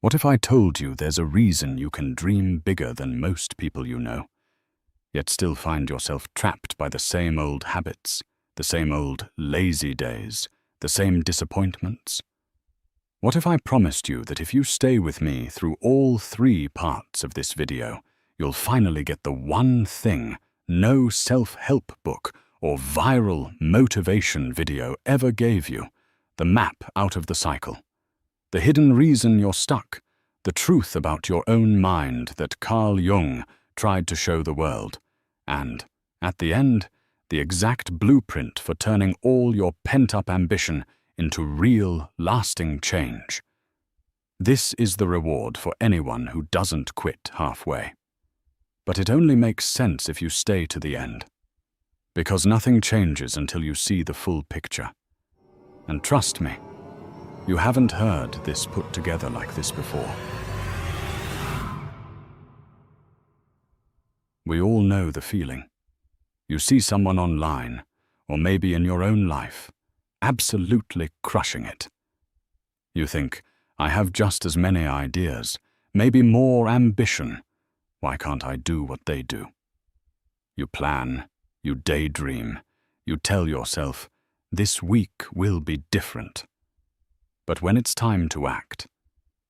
What if I told you there's a reason you can dream bigger than most people you know, yet still find yourself trapped by the same old habits, the same old lazy days, the same disappointments? What if I promised you that if you stay with me through all 3 parts of this video, you'll finally get the one thing no self-help book or viral motivation video ever gave you, the map out of the cycle, the hidden reason you're stuck, the truth about your own mind that Jung tried to show the world, and, at the end, the exact blueprint for turning all your pent-up ambition into real, lasting change. This is the reward for anyone who doesn't quit halfway. But it only makes sense if you stay to the end. Because nothing changes until you see the full picture. And trust me, you haven't heard this put together like this before. We all know the feeling. You see someone online, or maybe in your own life, absolutely crushing it. You think, I have just as many ideas, maybe more ambition. Why can't I do what they do? You plan, you daydream, you tell yourself, this week will be different. But when it's time to act,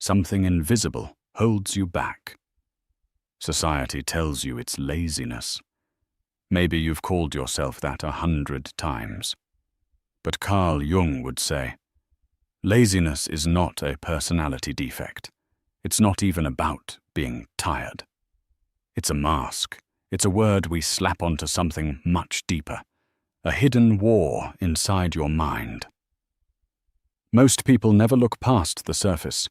something invisible holds you back. Society tells you it's laziness. Maybe you've called yourself that 100 times. But Jung would say, laziness is not a personality defect. It's not even about being tired. It's a mask. It's a word we slap onto something much deeper, a hidden war inside your mind. Most people never look past the surface.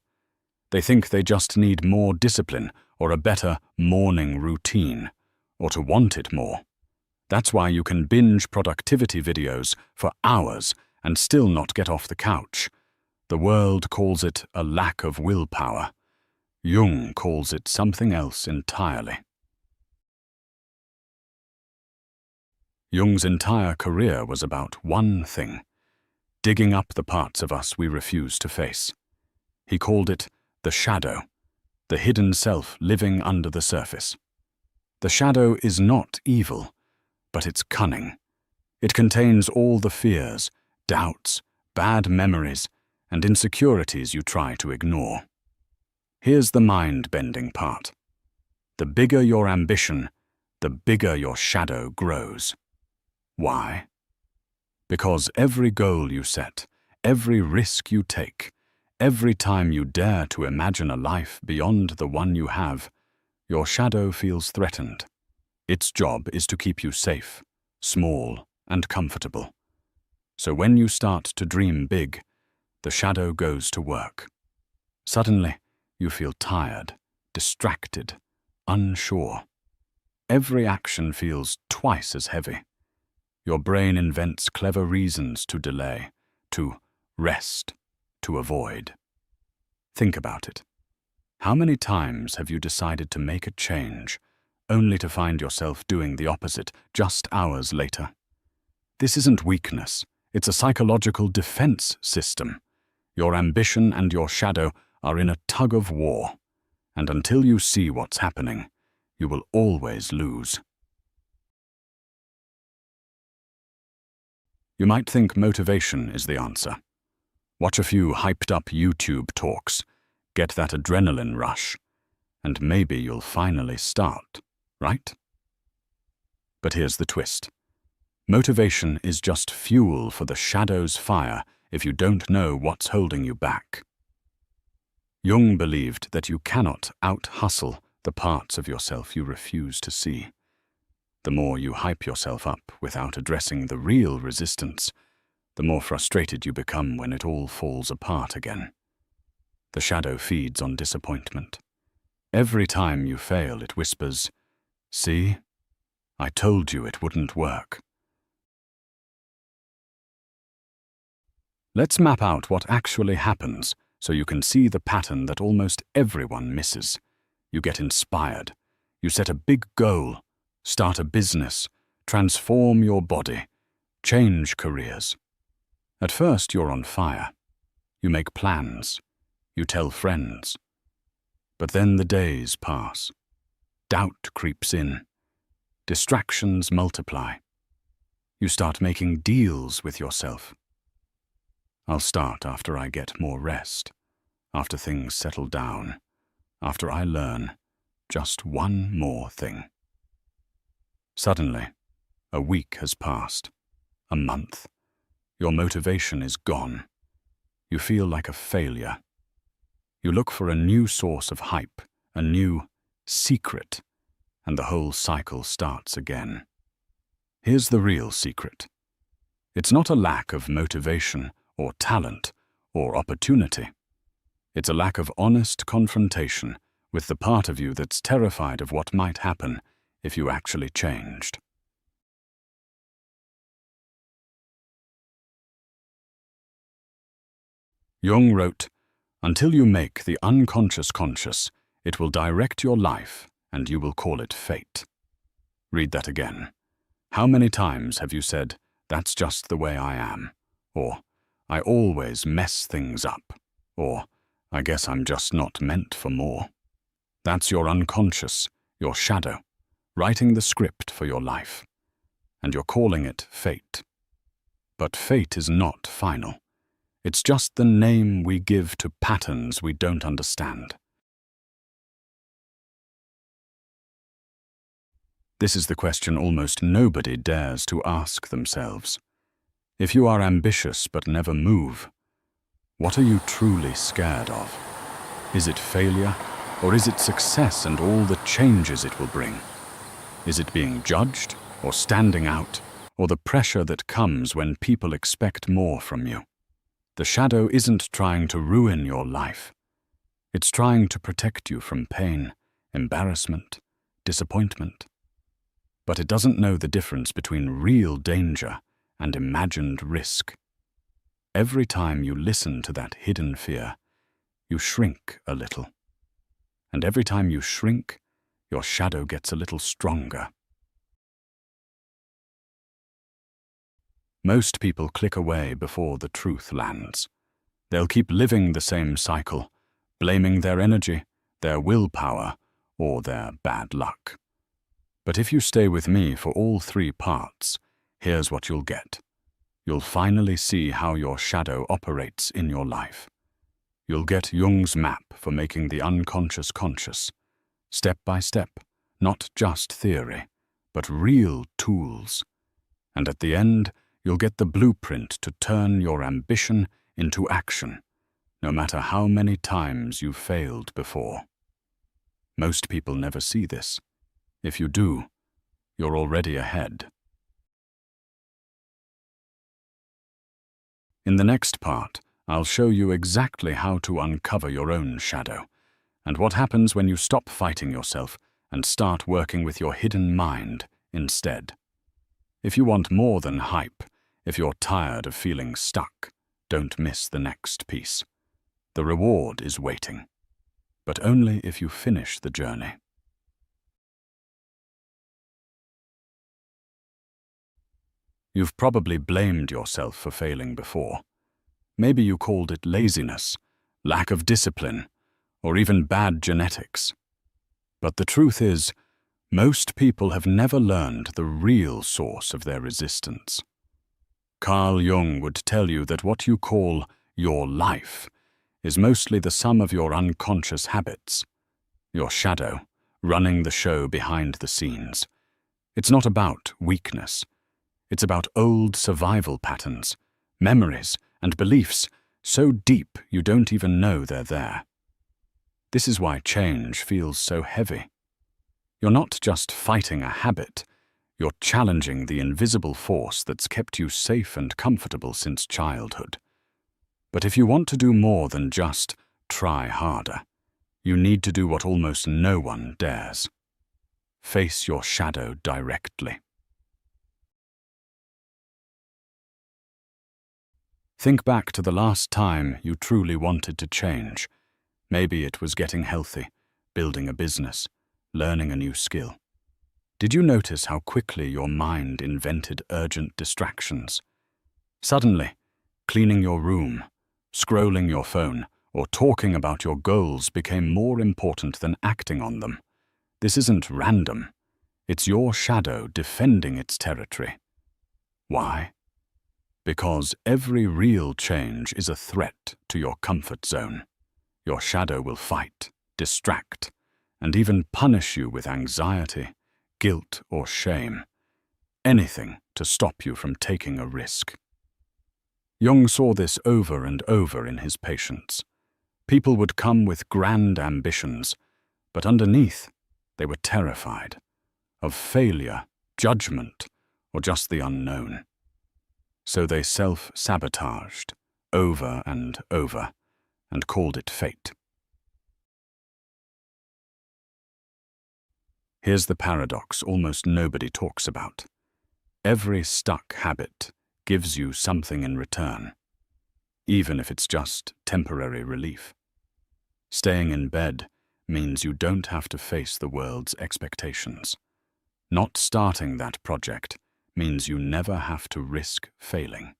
They think they just need more discipline or a better morning routine, or to want it more. That's why you can binge productivity videos for hours and still not get off the couch. The world calls it a lack of willpower. Jung calls it something else entirely. Jung's entire career was about one thing, digging up the parts of us we refuse to face. He called it the shadow, the hidden self living under the surface. The shadow is not evil, but it's cunning. It contains all the fears, doubts, bad memories, and insecurities you try to ignore. Here's the mind-bending part. The bigger your ambition, the bigger your shadow grows. Why? Because every goal you set, every risk you take, every time you dare to imagine a life beyond the one you have, your shadow feels threatened. Its job is to keep you safe, small, and comfortable. So when you start to dream big, the shadow goes to work. Suddenly, you feel tired, distracted, unsure. Every action feels twice as heavy. Your brain invents clever reasons to delay, to rest, to avoid. Think about it. How many times have you decided to make a change, only to find yourself doing the opposite just hours later? This isn't weakness, it's a psychological defense system. Your ambition and your shadow are in a tug of war, and until you see what's happening, you will always lose. You might think motivation is the answer. Watch a few hyped-up YouTube talks, get that adrenaline rush, and maybe you'll finally start, right? But here's the twist. Motivation is just fuel for the shadow's fire if you don't know what's holding you back. Jung believed that you cannot out-hustle the parts of yourself you refuse to see. The more you hype yourself up without addressing the real resistance, the more frustrated you become when it all falls apart again. The shadow feeds on disappointment. Every time you fail, it whispers, "See, I told you it wouldn't work." Let's map out what actually happens so you can see the pattern that almost everyone misses. You get inspired. You set a big goal, start a business, transform your body, change careers. At first, you're on fire. You make plans. You tell friends. But then the days pass. Doubt creeps in. Distractions multiply. You start making deals with yourself. I'll start after I get more rest, after things settle down, after I learn just one more thing. Suddenly, a week has passed, a month. Your motivation is gone. You feel like a failure. You look for a new source of hype, a new secret, and the whole cycle starts again. Here's the real secret. It's not a lack of motivation or talent or opportunity. It's a lack of honest confrontation with the part of you that's terrified of what might happen if you actually changed. Jung wrote, "Until you make the unconscious conscious, it will direct your life and you will call it fate." Read that again. How many times have you said, "That's just the way I am," or "I always mess things up," or "I guess I'm just not meant for more"? That's your unconscious, your shadow, writing the script for your life. And you're calling it fate. But fate is not final. It's just the name we give to patterns we don't understand. This is the question almost nobody dares to ask themselves. If you are ambitious but never move, what are you truly scared of? Is it failure, or is it success and all the changes it will bring? Is it being judged, or standing out, or the pressure that comes when people expect more from you? The shadow isn't trying to ruin your life. It's trying to protect you from pain, embarrassment, disappointment. But it doesn't know the difference between real danger and imagined risk. Every time you listen to that hidden fear, you shrink a little. And every time you shrink, your shadow gets a little stronger. Most people click away before the truth lands. They'll keep living the same cycle, blaming their energy, their willpower, or their bad luck. But if you stay with me for all three parts, here's what you'll get. You'll finally see how your shadow operates in your life. You'll get Jung's map for making the unconscious conscious, step by step, not just theory, but real tools. And at the end, you'll get the blueprint to turn your ambition into action, no matter how many times you've failed before. Most people never see this. If you do, you're already ahead. In the next part, I'll show you exactly how to uncover your own shadow, and what happens when you stop fighting yourself and start working with your hidden mind instead. If you want more than hype, if you're tired of feeling stuck, don't miss the next piece. The reward is waiting, but only if you finish the journey. You've probably blamed yourself for failing before. Maybe you called it laziness, lack of discipline, or even bad genetics. But the truth is, most people have never learned the real source of their resistance. Carl Jung would tell you that what you call your life is mostly the sum of your unconscious habits, your shadow, running the show behind the scenes. It's not about weakness. It's about old survival patterns, memories, and beliefs so deep you don't even know they're there. This is why change feels so heavy. You're not just fighting a habit, you're challenging the invisible force that's kept you safe and comfortable since childhood. But if you want to do more than just try harder, you need to do what almost no one dares. Face your shadow directly. Think back to the last time you truly wanted to change. Maybe it was getting healthy, building a business, learning a new skill. Did you notice how quickly your mind invented urgent distractions? Suddenly, cleaning your room, scrolling your phone, or talking about your goals became more important than acting on them. This isn't random. It's your shadow defending its territory. Why? Because every real change is a threat to your comfort zone. Your shadow will fight, distract, and even punish you with anxiety, guilt, or shame. Anything to stop you from taking a risk. Jung saw this over and over in his patients. People would come with grand ambitions, but underneath, they were terrified of failure, judgment, or just the unknown. So they self-sabotaged over and over and called it fate. Here's the paradox almost nobody talks about. Every stuck habit gives you something in return, even if it's just temporary relief. Staying in bed means you don't have to face the world's expectations. Not starting that project means you never have to risk failing.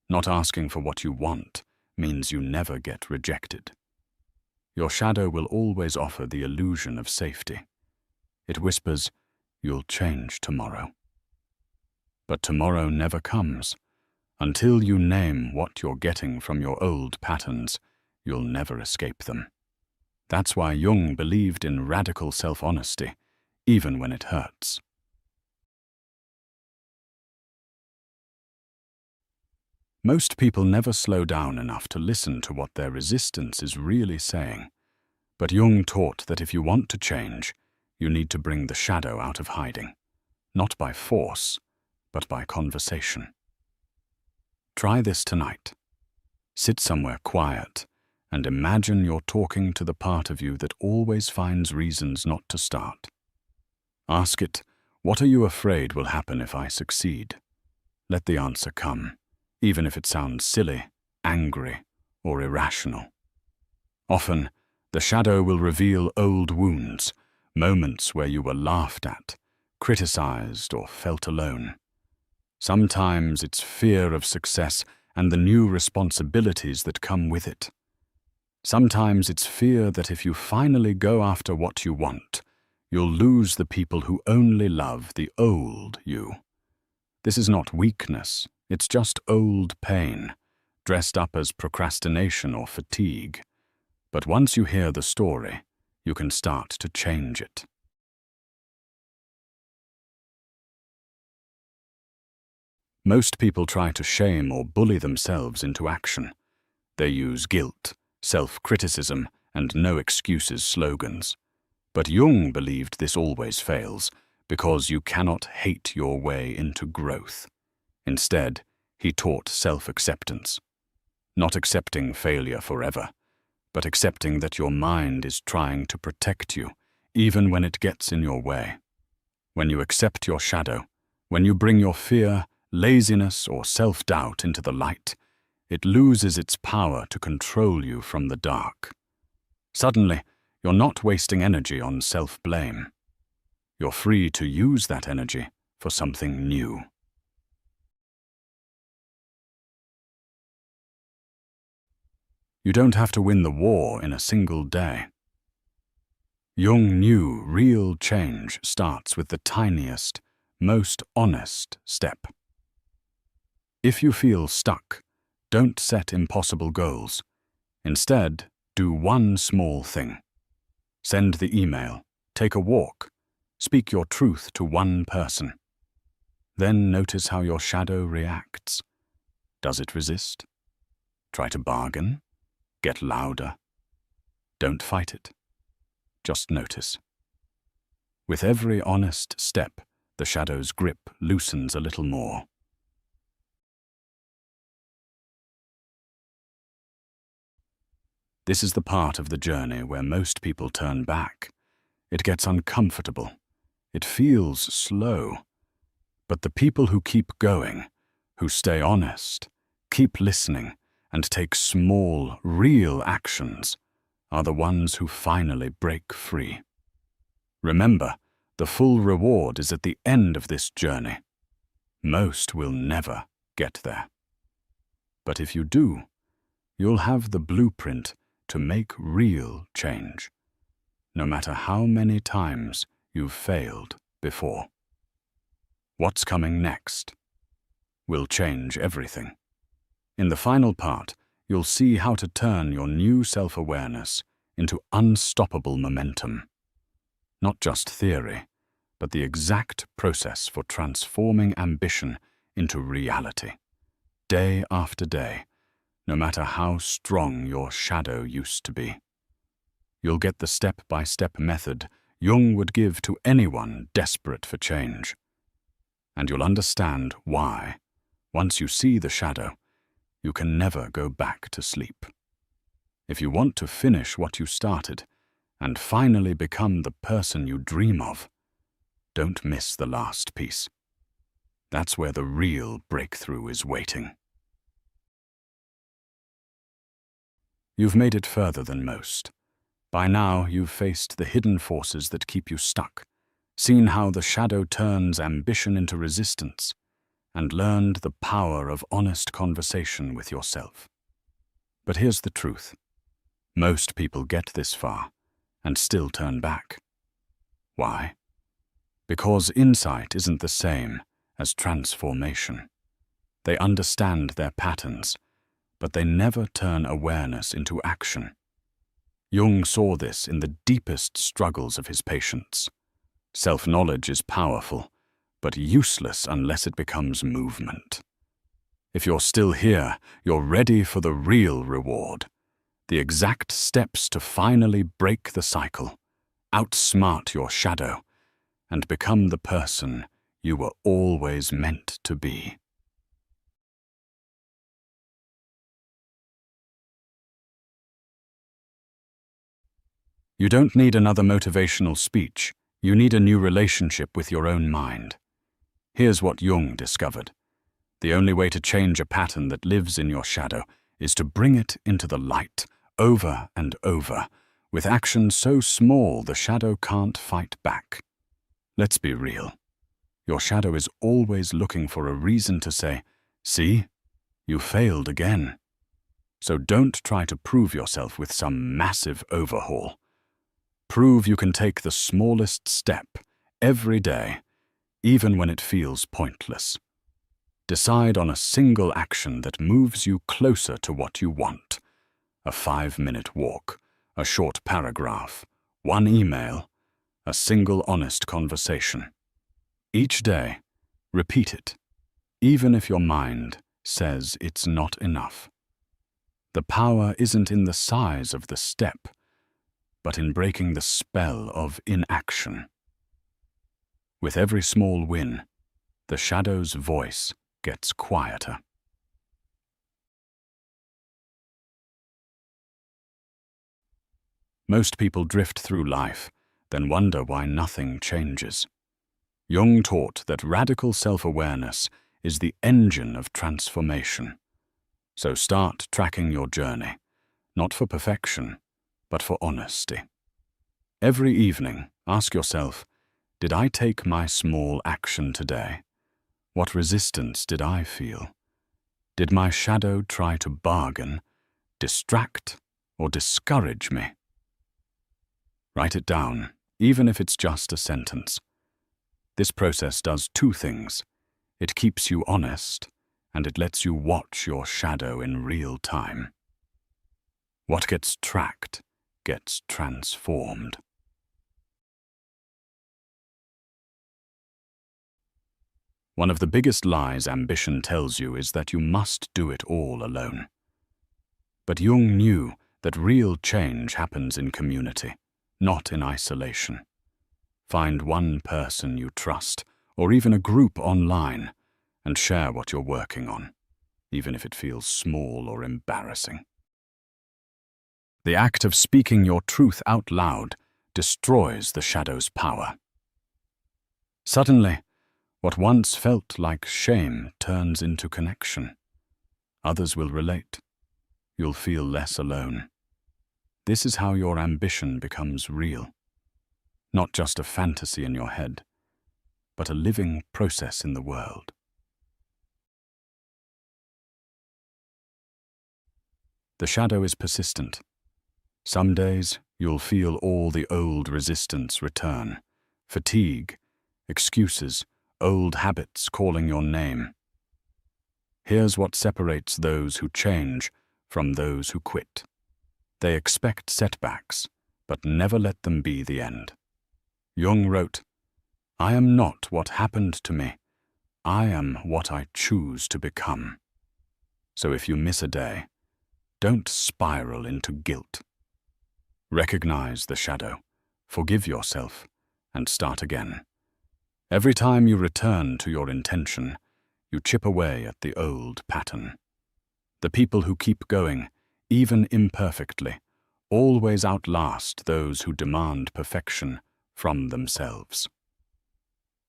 Not asking for what you want means you never get rejected. Your shadow will always offer the illusion of safety. It whispers, "You'll change tomorrow." But tomorrow never comes. Until you name what you're getting from your old patterns, you'll never escape them. That's why Jung believed in radical self-honesty, even when it hurts. Most people never slow down enough to listen to what their resistance is really saying. But Jung taught that if you want to change, you need to bring the shadow out of hiding, not by force, but by conversation. Try this tonight. Sit somewhere quiet and imagine you're talking to the part of you that always finds reasons not to start. Ask it, "What are you afraid will happen if I succeed?" Let the answer come, even if it sounds silly, angry, or irrational. Often, the shadow will reveal old wounds, moments where you were laughed at, criticized, or felt alone. Sometimes it's fear of success and the new responsibilities that come with it. Sometimes it's fear that if you finally go after what you want, you'll lose the people who only love the old you. This is not weakness, it's just old pain, dressed up as procrastination or fatigue. But once you hear the story, you can start to change it. Most people try to shame or bully themselves into action. They use guilt, self-criticism, and no excuses slogans. But Jung believed this always fails, because you cannot hate your way into growth. Instead, he taught self-acceptance. Not accepting failure forever, but accepting that your mind is trying to protect you, even when it gets in your way. When you accept your shadow, when you bring your fear, laziness, or self-doubt into the light, it loses its power to control you from the dark. Suddenly, you're not wasting energy on self-blame. You're free to use that energy for something new. You don't have to win the war in a single day. Jung knew real change starts with the tiniest, most honest step. If you feel stuck, don't set impossible goals. Instead, do one small thing. Send the email, take a walk, speak your truth to one person. Then notice how your shadow reacts. Does it resist? Try to bargain? Get louder? Don't fight it. Just notice. With every honest step, the shadow's grip loosens a little more. This is the part of the journey where most people turn back. It gets uncomfortable. It feels slow. But the people who keep going, who stay honest, keep listening, and take small, real actions, are the ones who finally break free. Remember, the full reward is at the end of this journey. Most will never get there. But if you do, you'll have the blueprint to make real change, no matter how many times you've failed before. What's coming next will change everything. In the final part, you'll see how to turn your new self-awareness into unstoppable momentum. Not just theory, but the exact process for transforming ambition into reality, day after day, no matter how strong your shadow used to be. You'll get the step-by-step method Jung would give to anyone desperate for change. And you'll understand why, once you see the shadow, you can never go back to sleep. If you want to finish what you started and finally become the person you dream of, don't miss the last piece. That's where the real breakthrough is waiting. You've made it further than most. By now, you've faced the hidden forces that keep you stuck, seen how the shadow turns ambition into resistance, and learned the power of honest conversation with yourself. But here's the truth. Most people get this far and still turn back. Why? Because insight isn't the same as transformation. They understand their patterns, but they never turn awareness into action. Jung saw this in the deepest struggles of his patients. Self-knowledge is powerful, but useless unless it becomes movement. If you're still here, you're ready for the real reward. The exact steps to finally break the cycle, outsmart your shadow, and become the person you were always meant to be. You don't need another motivational speech. You need a new relationship with your own mind. Here's what Jung discovered. The only way to change a pattern that lives in your shadow is to bring it into the light, over and over, with action so small the shadow can't fight back. Let's be real. Your shadow is always looking for a reason to say, "See, you failed again." So don't try to prove yourself with some massive overhaul. Prove you can take the smallest step every day, even when it feels pointless. Decide on a single action that moves you closer to what you want. A 5-minute walk, a short paragraph, one email, a single honest conversation. Each day, repeat it, even if your mind says it's not enough. The power isn't in the size of the step, but in breaking the spell of inaction. With every small win, the shadow's voice gets quieter. Most people drift through life, then wonder why nothing changes. Jung taught that radical self-awareness is the engine of transformation. So start tracking your journey, not for perfection, but for honesty. Every evening, ask yourself, did I take my small action today? What resistance did I feel? Did my shadow try to bargain, distract, or discourage me? Write it down, even if it's just a sentence. This process does two things. It keeps you honest, and it lets you watch your shadow in real time. What gets tracked gets transformed. One of the biggest lies ambition tells you is that you must do it all alone. But Jung knew that real change happens in community, not in isolation. Find one person you trust, or even a group online, and share what you're working on, even if it feels small or embarrassing. The act of speaking your truth out loud destroys the shadow's power. Suddenly, what once felt like shame turns into connection. Others will relate. You'll feel less alone. This is how your ambition becomes real. Not just a fantasy in your head, but a living process in the world. The shadow is persistent. Some days you'll feel all the old resistance return. Fatigue, excuses, old habits calling your name. Here's what separates those who change from those who quit. They expect setbacks, but never let them be the end. Jung wrote, "I am not what happened to me. I am what I choose to become." So if you miss a day, don't spiral into guilt. Recognize the shadow, forgive yourself, and start again. Every time you return to your intention, you chip away at the old pattern. The people who keep going, even imperfectly, always outlast those who demand perfection from themselves.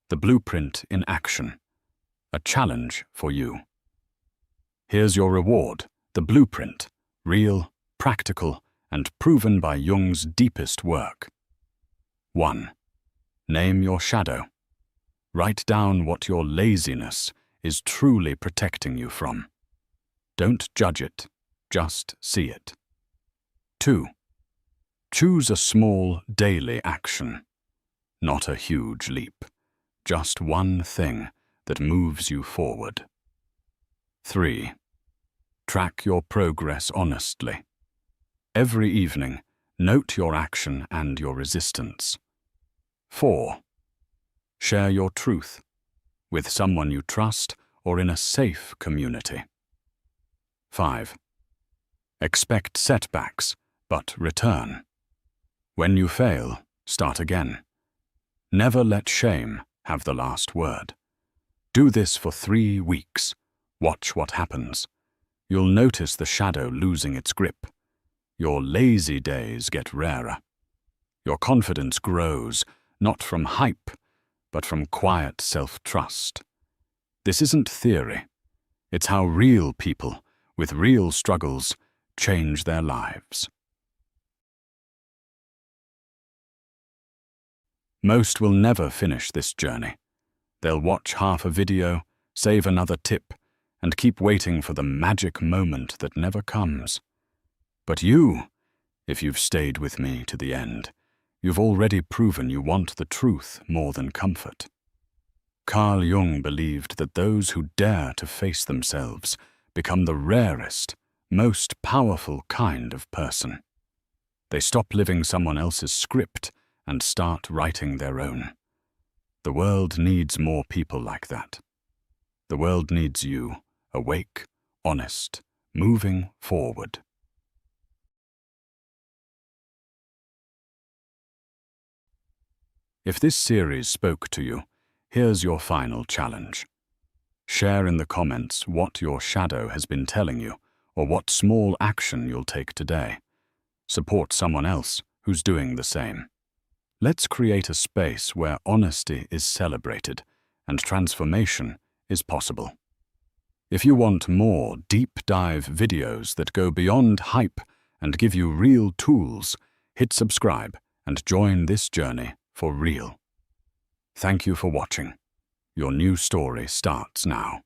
The blueprint in action, a challenge for you. Here's your reward, the blueprint, real, practical, and proven by Jung's deepest work. 1. Name your shadow. Write down what your laziness is truly protecting you from. Don't judge it, just see it. 2. Choose a small daily action. Not a huge leap, just one thing that moves you forward. 3. Track your progress honestly. Every evening, note your action and your resistance. 4. Share your truth with someone you trust or in a safe community. 5. Expect setbacks, but return. When you fail, start again. Never let shame have the last word. Do this for 3 weeks. Watch what happens. You'll notice the shadow losing its grip. Your lazy days get rarer. Your confidence grows, not from hype, but from quiet self-trust. This isn't theory. It's how real people, with real struggles, change their lives. Most will never finish this journey. They'll watch half a video, save another tip, and keep waiting for the magic moment that never comes. But you, if you've stayed with me to the end, you've already proven you want the truth more than comfort. Carl Jung believed that those who dare to face themselves become the rarest, most powerful kind of person. They stop living someone else's script and start writing their own. The world needs more people like that. The world needs you, awake, honest, moving forward. If this series spoke to you, here's your final challenge. Share in the comments what your shadow has been telling you, or what small action you'll take today. Support someone else who's doing the same. Let's create a space where honesty is celebrated and transformation is possible. If you want more deep dive videos that go beyond hype and give you real tools, hit subscribe and join this journey for real. Thank you for watching. Your new story starts now.